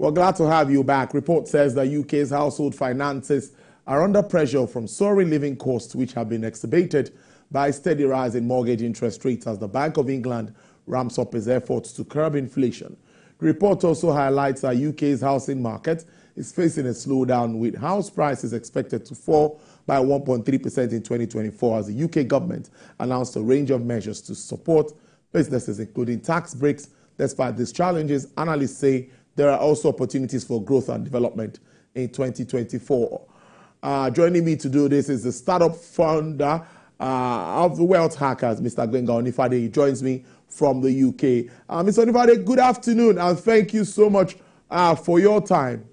Well, glad to have you back. Report says that UK's household finances are under pressure from soaring living costs, which have been exacerbated by a steady rise in mortgage interest rates as the Bank of England ramps up its efforts to curb inflation. The report also highlights that UK's housing market is facing a slowdown, with house prices expected to fall by 1.3% in 2024 as the UK government announced a range of measures to support businesses, including tax breaks. Despite these challenges, analysts say there are also opportunities for growth and development in 2024. Joining me to do this is the startup founder of the Wealth Hackers, Mr. Gbenga Onifade. He joins me from the UK. Mr. Onifade, good afternoon, and thank you so much for your time.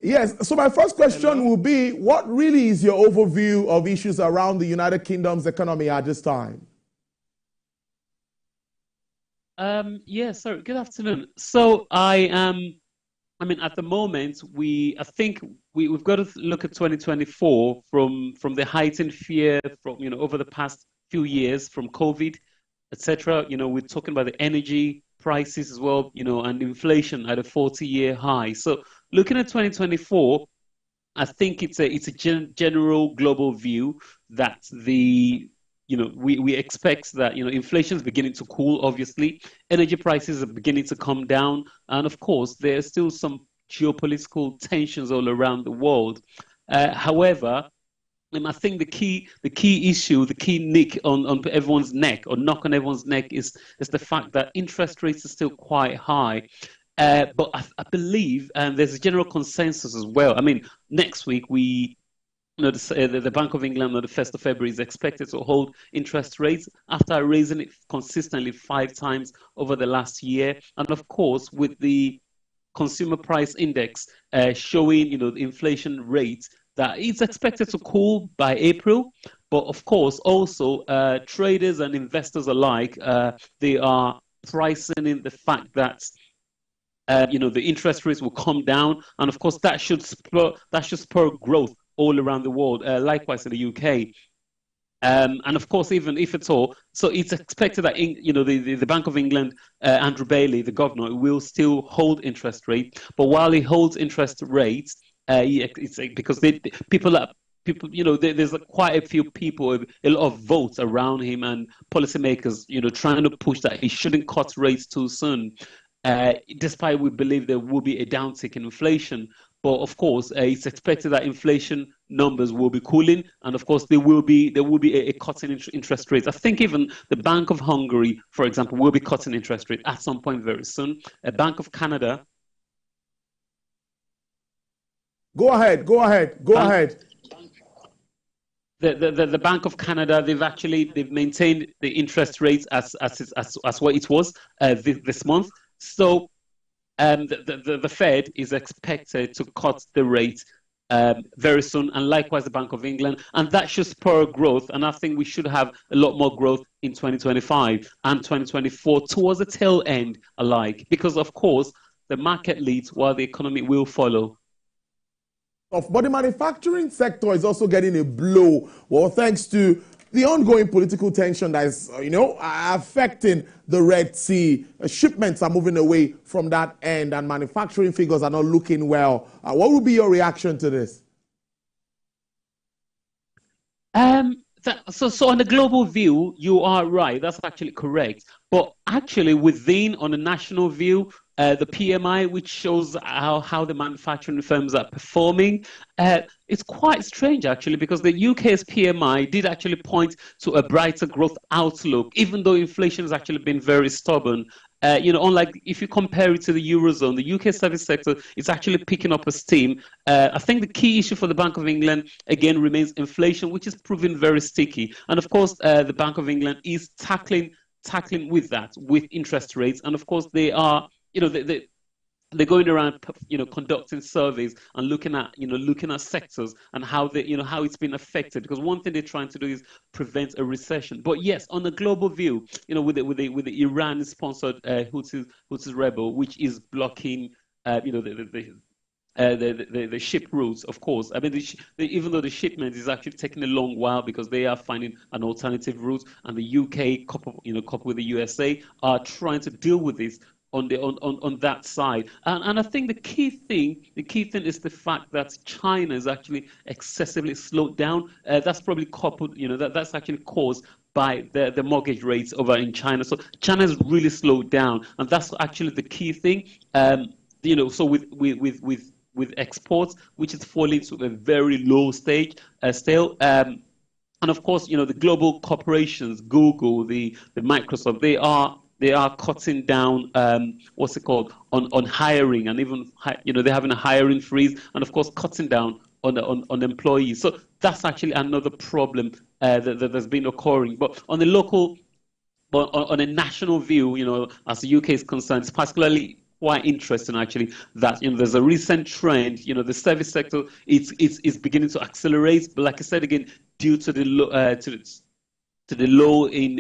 Yes, so my first question will be, what really is your overview of issues around the United Kingdom's economy at this time? Good afternoon. So at the moment, I think we've got to look at 2024 from the heightened fear from, over the past few years from COVID, etc. We're talking about the energy prices as well, and inflation at a 40-year high. So looking at 2024, I think it's a general global view that we expect that, inflation is beginning to cool, obviously. Energy prices are beginning to come down. And of course, there's still some geopolitical tensions all around the world. However, I think the key issue, the key nick on everyone's neck, or knock on everyone's neck, is the fact that interest rates are still quite high. But I believe, and there's a general consensus as well. Next week the Bank of England on the 1st of February is expected to hold interest rates after raising it consistently 5 times over the last year. And of course, with the consumer price index showing, the inflation rate, that it's expected to cool by April. But of course, also traders and investors alike, they are pricing in the fact that the interest rates will come down, and of course that should spur growth all around the world. Likewise in the UK. And of course, even if it's all, so it's expected that the Bank of England, Andrew Bailey, the governor, will still hold interest rate. But while he holds interest rates, it's because there's quite a few people, a lot of votes around him, and policymakers, trying to push that he shouldn't cut rates too soon. Despite we believe there will be a downtick in inflation. But of course, it's expected that inflation numbers will be cooling, and of course there will be a cut in interest rates. I think even the Bank of Hungary, for example, will be cutting interest rates at some point very soon. A Bank of Canada. Go ahead. The Bank of Canada, they've maintained the interest rates as what it was this month. So the Fed is expected to cut the rate very soon, and likewise the Bank of England, and that should spur growth. And I think we should have a lot more growth in 2025 and 2024 towards the tail end alike, because of course the market leads while the economy will follow. But the manufacturing sector is also getting a blow, thanks to the ongoing political tension that is, affecting the Red Sea. Shipments are moving away from that end, and manufacturing figures are not looking well. What would be your reaction to this? So on the global view, you are right. That's actually correct. But actually, on a national view, the PMI, which shows how the manufacturing firms are performing, it's quite strange actually, because the UK's PMI did actually point to a brighter growth outlook, even though inflation has actually been very stubborn. Unlike if you compare it to the Eurozone, the UK service sector is actually picking up a steam. I think the key issue for the Bank of England, again, remains inflation, which is proving very sticky. And of course, the Bank of England is tackling with that, with interest rates. And of course, they are, they're going around, conducting surveys and looking at sectors and how how it's been affected. Because one thing they're trying to do is prevent a recession. But yes, on a global view, with the Iran-sponsored Houthi rebel, which is blocking, the ship routes, of course. I mean, even though the shipment is actually taking a long while because they are finding an alternative route, and the UK, coupled with the USA, are trying to deal with this on that side. And I think the key thing is the fact that China is actually excessively slowed down. That's probably coupled, that's actually caused by the mortgage rates over in China. So China has really slowed down, and that's actually the key thing. So with exports, which is falling to a very low stage still. And of course, the global corporations, Google, the Microsoft, they are cutting down what's it called on hiring, and even they're having a hiring freeze, and of course cutting down on employees. So that's actually another problem that's been occurring. But on the local, but on a national view, as the UK is concerned, it's particularly quite interesting actually that there's a recent trend. The service sector is beginning to accelerate, but like I said again, due to the low in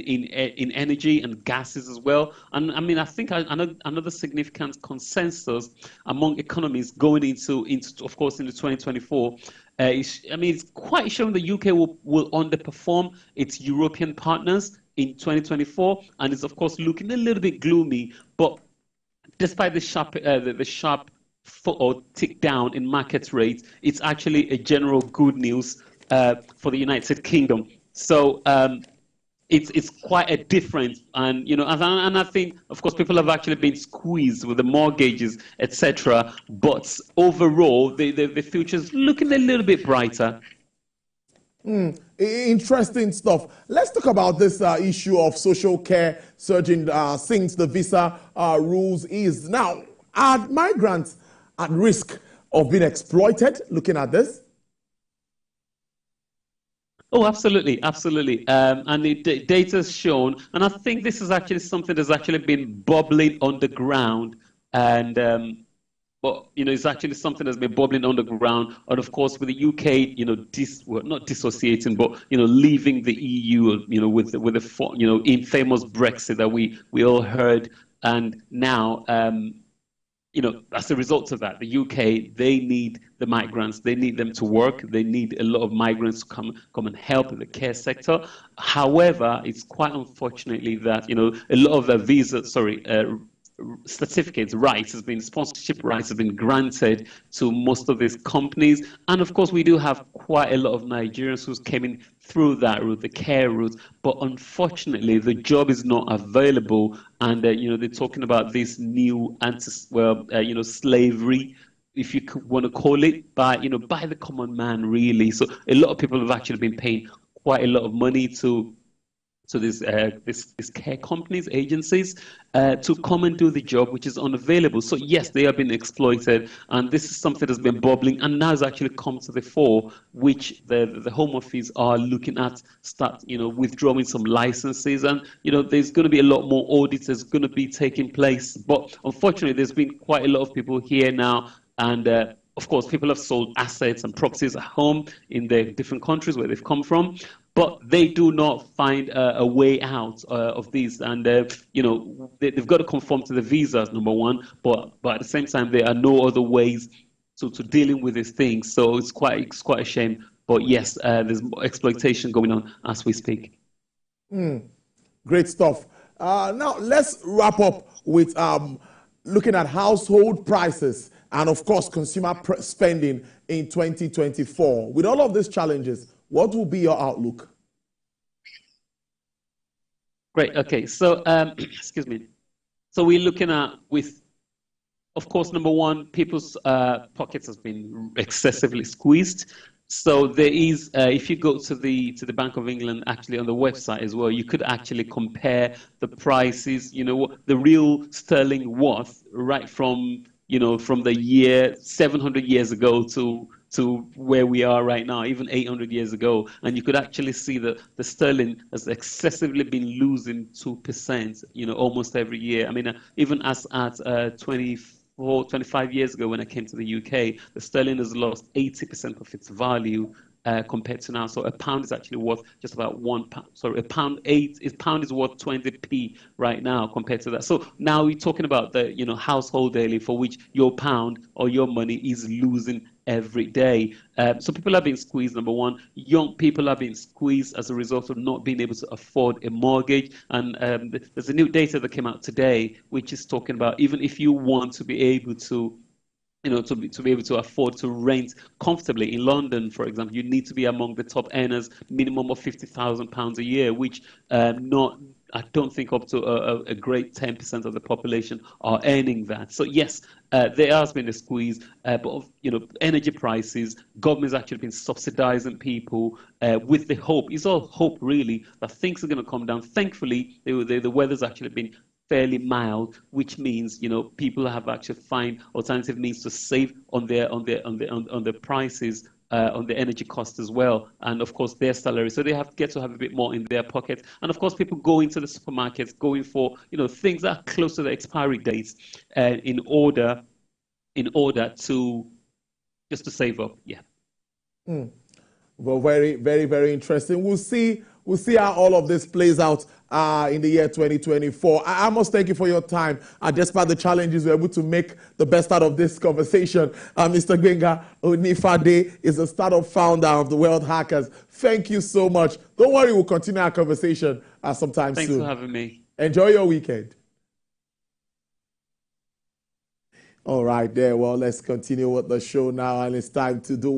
energy and gases as well. And I mean, I think another significant consensus among economies going into of course into 2024. It's quite showing the UK will underperform its European partners in 2024, and it's of course looking a little bit gloomy. But despite the sharp foot or tick down in market rates, it's actually a general good news for the United Kingdom. So it's quite a difference, and and I think of course people have actually been squeezed with the mortgages, etc. But overall, the future's looking a little bit brighter. Interesting stuff. Let's talk about this issue of social care surging since the visa rules is now. Are migrants at risk of being exploited? Looking at this. Oh, absolutely, absolutely. And the data's shown, and I think this is actually something that's actually been bubbling on the ground, and but it's actually something that's been bubbling on the ground. And of course, with the UK, not dissociating, but leaving the EU, with the infamous Brexit that we all heard, and now. As a result of that, the UK, they need the migrants. They need them to work. They need a lot of migrants to come and help in the care sector. However, it's quite unfortunately that, a lot of the certificates rights sponsorship rights have been granted to most of these companies. And of course, we do have quite a lot of Nigerians who came in through that route, the care route. But unfortunately, the job is not available. And, they're talking about this new slavery, if you want to call it, by the common man, really. So a lot of people have actually been paying quite a lot of money to these care companies, agencies, to come and do the job, which is unavailable. So yes, they have been exploited, and this is something that's been bubbling, and now has actually come to the fore, which the Home Office are looking at withdrawing some licenses, and there's going to be a lot more audits that's going to be taking place. But unfortunately, there's been quite a lot of people here now, and of course, people have sold assets and properties at home in the different countries where they've come from, but they do not find a way out of these. And, they've got to conform to the visas, number one, but at the same time, there are no other ways to dealing with these things. So it's quite a shame. But yes, there's exploitation going on as we speak. Great stuff. Now, let's wrap up with looking at household prices and, of course, consumer spending in 2024. With all of these challenges, what will be your outlook? Great. Okay. So, excuse me. So we're looking at of course, number one, people's pockets has been excessively squeezed. So there is, if you go to the Bank of England, actually on the website as well, you could actually compare the prices. The real sterling worth right from the year 700 years ago to where we are right now, even 800 years ago. And you could actually see that the sterling has excessively been losing 2%, almost every year. I mean, even as at 25 years ago when I came to the UK, the sterling has lost 80% of its value. compared to now. So a pound is actually worth just about £1. Sorry, a pound is worth 20p right now compared to that. So now we're talking about the household daily for which your pound or your money is losing every day. So people are being squeezed. Number one, young people are being squeezed as a result of not being able to afford a mortgage. And there's a new data that came out today, which is talking about even if you want to be able to to be able to afford to rent comfortably in London, for example, you need to be among the top earners, minimum of £50,000 a year, which not I don't think up to a great 10% of the population are earning that. So yes, there has been a squeeze, but energy prices, government's actually been subsidizing people with the hope. It's all hope really that things are going to come down. Thankfully, the weather's actually been fairly mild, which means people have actually find alternative means to save on their prices, on the energy cost as well, and of course their salary. So they get to have a bit more in their pocket. And of course, people go into the supermarkets going for things that are close to the expiry dates, in order to just to save up. Yeah. Well, very, very, very interesting. We'll see how all of this plays out in the year 2024. I must thank you for your time. Despite the challenges, we're able to make the best out of this conversation. Mr. Gbenga Onifade is the startup founder of the World Hackers. Thank you so much. Don't worry, we'll continue our conversation sometime soon. Thanks for having me. Enjoy your weekend. All right, there. Well, let's continue with the show now, and it's time to do